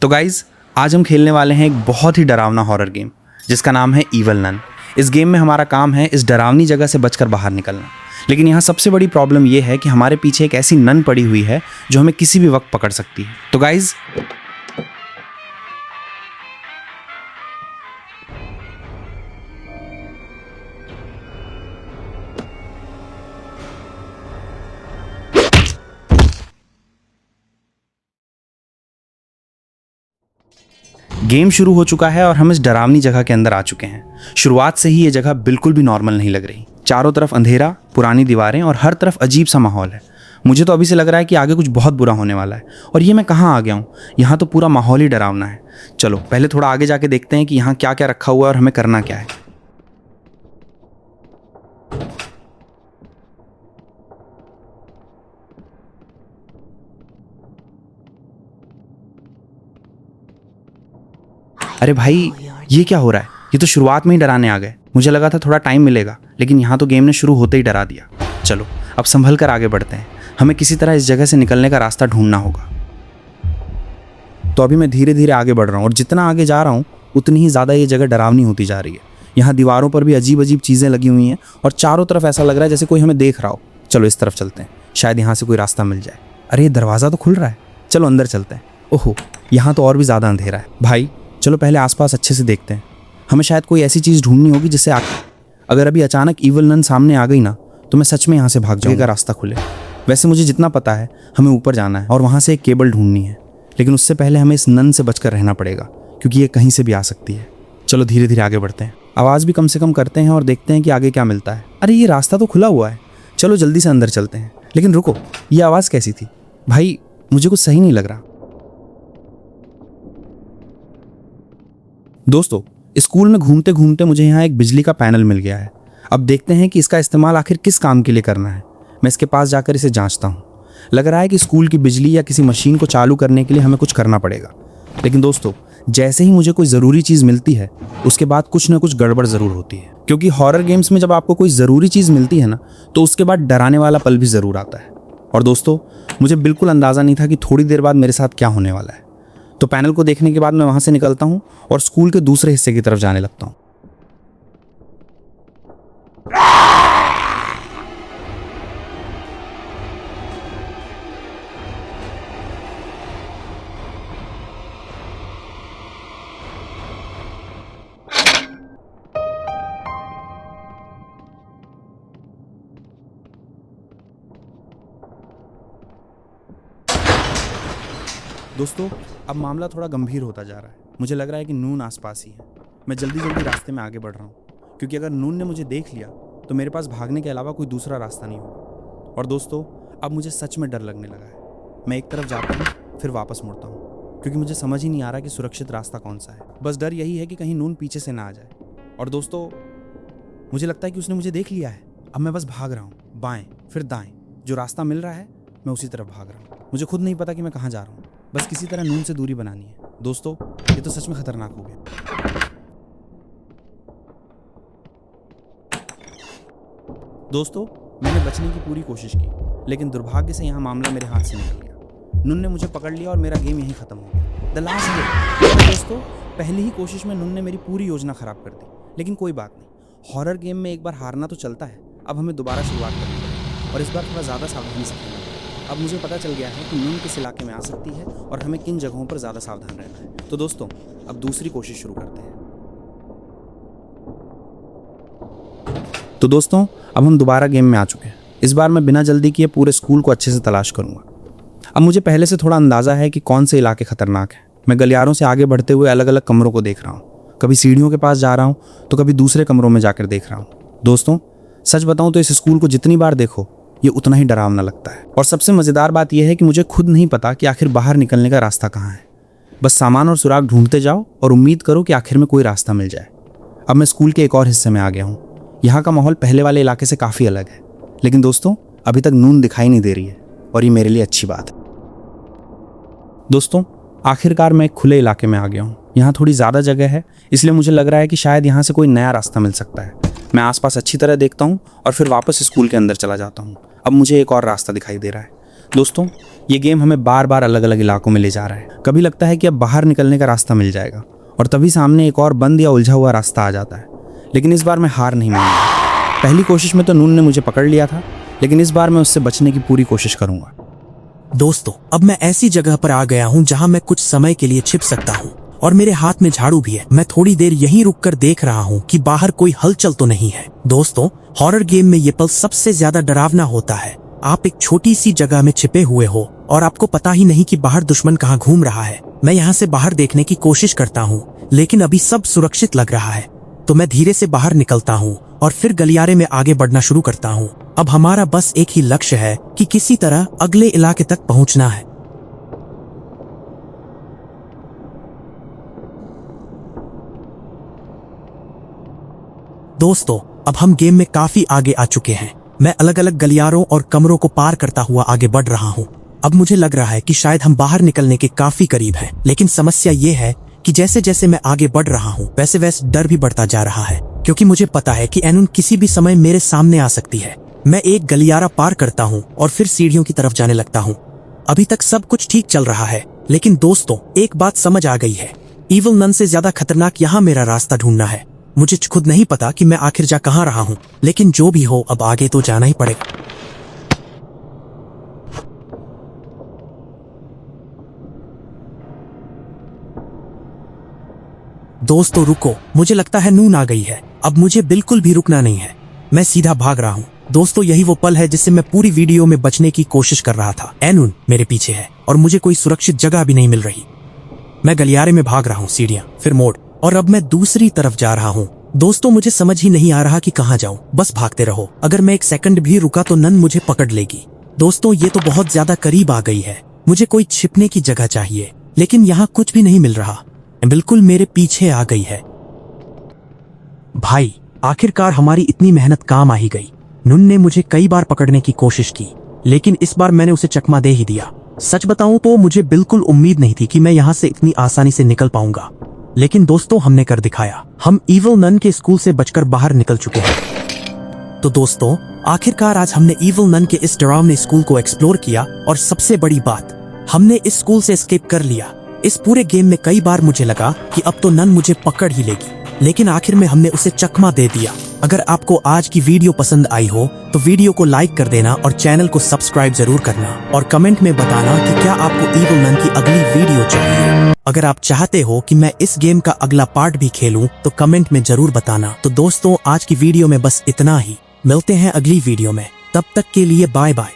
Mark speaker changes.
Speaker 1: तो गाइज आज हम खेलने वाले हैं एक बहुत ही डरावना हॉरर गेम जिसका नाम है ईवल नन। इस गेम में हमारा काम है इस डरावनी जगह से बचकर बाहर निकलना। लेकिन यहाँ सबसे बड़ी प्रॉब्लम ये है कि हमारे पीछे एक ऐसी नन पड़ी हुई है जो हमें किसी भी वक्त पकड़ सकती है। तो गाइज गेम शुरू हो चुका है और हम इस डरावनी जगह के अंदर आ चुके हैं। शुरुआत से ही ये जगह बिल्कुल भी नॉर्मल नहीं लग रही। चारों तरफ अंधेरा, पुरानी दीवारें और हर तरफ अजीब सा माहौल है। मुझे तो अभी से लग रहा है कि आगे कुछ बहुत बुरा होने वाला है। और ये मैं कहाँ आ गया हूँ? यहाँ तो पूरा माहौल ही डरावना है। चलो पहले थोड़ा आगे जाके देखते हैं कि यहाँ क्या क्या रखा हुआ है और हमें करना क्या है। अरे भाई, ये क्या हो रहा है? ये तो शुरुआत में ही डराने आ गए। मुझे लगा था थोड़ा टाइम मिलेगा, लेकिन यहाँ तो गेम ने शुरू होते ही डरा दिया। चलो अब संभल कर आगे बढ़ते हैं। हमें किसी तरह इस जगह से निकलने का रास्ता ढूंढना होगा। तो अभी मैं धीरे धीरे आगे बढ़ रहा हूँ और जितना आगे जा रहा हूँ उतनी ही ज़्यादा ये जगह डरावनी होती जा रही है। यहाँ दीवारों पर भी अजीब अजीब चीज़ें लगी हुई हैं और चारों तरफ ऐसा लग रहा है जैसे कोई हमें देख रहा हो। चलो इस तरफ चलते हैं, शायद यहाँ से कोई रास्ता मिल जाए। अरे ये दरवाज़ा तो खुल रहा है, चलो अंदर चलते हैं। ओहो, यहाँ तो और भी ज़्यादा अंधेरा है। भाई चलो पहले आसपास अच्छे से देखते हैं। हमें शायद कोई ऐसी चीज़ ढूंढनी होगी जिससे अगर अभी अचानक ईवल नन सामने आ गई ना तो मैं सच में यहाँ से भाग जाऊँगा, रास्ता खुले। वैसे मुझे जितना पता है हमें ऊपर जाना है और वहाँ से एक केबल ढूंढनी है, लेकिन उससे पहले हमें इस नन से बचकर रहना पड़ेगा क्योंकि ये कहीं से भी आ सकती है। चलो धीरे धीरे आगे बढ़ते हैं, आवाज़ भी कम से कम करते हैं और देखते हैं कि आगे क्या मिलता है। अरे ये रास्ता तो खुला हुआ है, चलो जल्दी से अंदर चलते हैं। लेकिन रुको, ये आवाज़ कैसी थी? भाई मुझे कुछ सही नहीं लग रहा। दोस्तों स्कूल में घूमते घूमते मुझे यहाँ एक बिजली का पैनल मिल गया है। अब देखते हैं कि इसका इस्तेमाल आखिर किस काम के लिए करना है। मैं इसके पास जाकर इसे जांचता हूँ। लग रहा है कि स्कूल की बिजली या किसी मशीन को चालू करने के लिए हमें कुछ करना पड़ेगा। लेकिन दोस्तों जैसे ही मुझे कोई ज़रूरी चीज़ मिलती है उसके बाद कुछ ना कुछ गड़बड़ ज़रूर होती है, क्योंकि हॉरर गेम्स में जब आपको कोई ज़रूरी चीज़ मिलती है ना तो उसके बाद डराने वाला पल भी ज़रूर आता है। और दोस्तों मुझे बिल्कुल अंदाज़ा नहीं था कि थोड़ी देर बाद मेरे साथ क्या होने वाला है। तो पैनल को देखने के बाद मैं वहाँ से निकलता हूँ और स्कूल के दूसरे हिस्से की तरफ जाने लगता हूँ। दोस्तों अब मामला थोड़ा गंभीर होता जा रहा है। मुझे लग रहा है कि नून आसपास ही है। मैं जल्दी जल्दी रास्ते में आगे बढ़ रहा हूँ, क्योंकि अगर नून ने मुझे देख लिया तो मेरे पास भागने के अलावा कोई दूसरा रास्ता नहीं होगा। और दोस्तों अब मुझे सच में डर लगने लगा है। मैं एक तरफ जाता हूँ फिर वापस मुड़ता हूँ, क्योंकि मुझे समझ ही नहीं आ रहा कि सुरक्षित रास्ता कौन सा है। बस डर यही है कि कहीं नून पीछे से ना आ जाए। और दोस्तों मुझे लगता है कि उसने मुझे देख लिया है। अब मैं बस भाग रहा हूँ, बाएं फिर दाएं, जो रास्ता मिल रहा है मैं उसी तरफ भाग रहा हूँ। मुझे खुद नहीं पता कि मैं कहाँ जा रहा हूँ, बस किसी तरह नून से दूरी बनानी है। दोस्तों ये तो सच में खतरनाक हो गया। दोस्तों मैंने बचने की पूरी कोशिश की, लेकिन दुर्भाग्य से यहाँ मामला मेरे हाथ से निकल गया। नून ने मुझे पकड़ लिया और मेरा गेम यहीं खत्म हो गया। The last game. दोस्तों पहली ही कोशिश में नून ने मेरी पूरी योजना खराब कर दी, लेकिन कोई बात नहीं। हॉरर गेम में एक बार हारना तो चलता है। अब हमें दोबारा शुरुआत करनी पड़ेगी और इस बार थोड़ा ज़्यादा सावधानी से खेलना है। अब मुझे पता चल गया है कि नून किस इलाके में आ सकती है और हमें किन जगहों पर ज़्यादा सावधान रहना है। तो दोस्तों अब दूसरी कोशिश शुरू करते हैं। तो दोस्तों अब हम दोबारा गेम में आ चुके हैं। इस बार मैं बिना जल्दी किए पूरे स्कूल को अच्छे से तलाश करूंगा। अब मुझे पहले से थोड़ा अंदाज़ा है कि कौन से इलाके खतरनाक हैं। मैं गलियारों से आगे बढ़ते हुए अलग अलग कमरों को देख रहा हूँ। कभी सीढ़ियों के पास जा रहा हूँ तो कभी दूसरे कमरों में जाकर देख रहा हूँ। दोस्तों सच बताऊँ तो इस स्कूल को जितनी बार देखो ये उतना ही डरावना लगता है। और सबसे मज़ेदार बात यह है कि मुझे खुद नहीं पता कि आखिर बाहर निकलने का रास्ता कहाँ है। बस सामान और सुराग ढूंढते जाओ और उम्मीद करो कि आखिर में कोई रास्ता मिल जाए। अब मैं स्कूल के एक और हिस्से में आ गया हूँ। यहाँ का माहौल पहले वाले इलाके से काफ़ी अलग है, लेकिन दोस्तों अभी तक नून दिखाई नहीं दे रही है और ये मेरे लिए अच्छी बात है। दोस्तों आखिरकार मैं एक खुले इलाके में आ गया हूँ। यहाँ थोड़ी ज़्यादा जगह है, इसलिए मुझे लग रहा है कि शायद यहाँ से कोई नया रास्ता मिल सकता है। मैं आसपास अच्छी तरह देखता हूँ और फिर वापस स्कूल के अंदर चला जाता हूँ। अब मुझे एक और रास्ता दिखाई दे रहा है। दोस्तों, ये गेम हमें बार बार अलग अलग इलाकों में ले जा रहा है। कभी लगता है कि अब बाहर निकलने का रास्ता मिल जाएगा और तभी सामने एक और बंद या उलझा हुआ रास्ता आ जाता है। लेकिन इस बार मैं हार नहीं मानूंगा। पहली कोशिश में तो नून ने मुझे पकड़ लिया था, लेकिन इस बार मैं उससे बचने की पूरी कोशिश करूंगा।
Speaker 2: दोस्तों, अब मैं ऐसी जगह पर आ गया हूँ जहाँ मैं कुछ समय के लिए छिप सकता हूँ और मेरे हाथ में झाड़ू भी है। मैं थोड़ी देर यहीं रुककर देख रहा हूँ कि बाहर कोई हलचल तो नहीं है। दोस्तों, हॉरर गेम में ये पल सबसे ज्यादा डरावना होता है। आप एक छोटी सी जगह में छिपे हुए हो और आपको पता ही नहीं कि बाहर दुश्मन कहाँ घूम रहा है। मैं यहाँ से बाहर देखने की कोशिश करता हूँ, लेकिन अभी सब सुरक्षित लग रहा है। तो मैं धीरे से बाहर निकलता हूँ और फिर गलियारे में आगे बढ़ना शुरू करता हूँ। अब हमारा बस एक ही लक्ष्य है कि किसी तरह अगले इलाके तक पहुँचना है। दोस्तों, अब हम गेम में काफी आगे आ चुके हैं। मैं अलग अलग गलियारों और कमरों को पार करता हुआ आगे बढ़ रहा हूँ। अब मुझे लग रहा है कि शायद हम बाहर निकलने के काफी करीब हैं। लेकिन समस्या ये है कि जैसे जैसे मैं आगे बढ़ रहा हूँ वैसे वैसे डर भी बढ़ता जा रहा है, क्योंकि मुझे पता है कि एनून किसी भी समय मेरे सामने आ सकती है। मैं एक गलियारा पार करता हूँ और फिर सीढ़ियों की तरफ जाने लगता हूँ। अभी तक सब कुछ ठीक चल रहा है, लेकिन दोस्तों, एक बात समझ आ गई है। इविल नन से ज्यादा खतरनाक यहाँ मेरा रास्ता ढूंढना है। मुझे खुद नहीं पता कि मैं आखिर जा कहाँ रहा हूँ, लेकिन जो भी हो अब आगे तो जाना ही पड़ेगा। दोस्तों रुको, मुझे लगता है नून आ गई है। अब मुझे बिल्कुल भी रुकना नहीं है। मैं सीधा भाग रहा हूँ। दोस्तों, यही वो पल है जिससे मैं पूरी वीडियो में बचने की कोशिश कर रहा था। एनून मेरे पीछे है और मुझे कोई सुरक्षित जगह भी नहीं मिल रही। मैं गलियारे में भाग रहा हूँ, सीढ़ियाँ, फिर मोड़, और अब मैं दूसरी तरफ जा रहा हूँ। दोस्तों, मुझे समझ ही नहीं आ रहा कि कहाँ जाऊँ। बस भागते रहो। अगर मैं एक सेकंड भी रुका तो नन मुझे पकड़ लेगी। दोस्तों, ये तो बहुत ज्यादा करीब आ गई है। मुझे कोई छिपने की जगह चाहिए, लेकिन यहाँ कुछ भी नहीं मिल रहा। बिल्कुल मेरे पीछे आ गई है। भाई, आखिरकार हमारी इतनी मेहनत काम आ ही गई। नून ने मुझे कई बार पकड़ने की कोशिश की, लेकिन इस बार मैंने उसे चकमा दे ही दिया। सच बताऊं तो मुझे बिल्कुल उम्मीद नहीं थी कि मैं यहाँ से इतनी आसानी से निकल पाऊंगा, लेकिन दोस्तों, हमने कर दिखाया। हम इविल नन के स्कूल से बचकर बाहर निकल चुके हैं। तो दोस्तों, आखिरकार आज हमने इविल नन के इस डरावने स्कूल को एक्सप्लोर किया और सबसे बड़ी बात, हमने इस स्कूल से एस्केप कर लिया। इस पूरे गेम में कई बार मुझे लगा कि अब तो नन मुझे पकड़ ही लेगी, लेकिन आखिर में हमने उसे चकमा दे दिया। अगर आपको आज की वीडियो पसंद आई हो तो वीडियो को लाइक कर देना और चैनल को सब्सक्राइब जरूर करना, और कमेंट में बताना कि क्या आपको इविल नन की अगली वीडियो चाहिए। अगर आप चाहते हो कि मैं इस गेम का अगला पार्ट भी खेलूं तो कमेंट में जरूर बताना। तो दोस्तों, आज की वीडियो में बस इतना ही। मिलते हैं अगली वीडियो में, तब तक के लिए बाय बाय।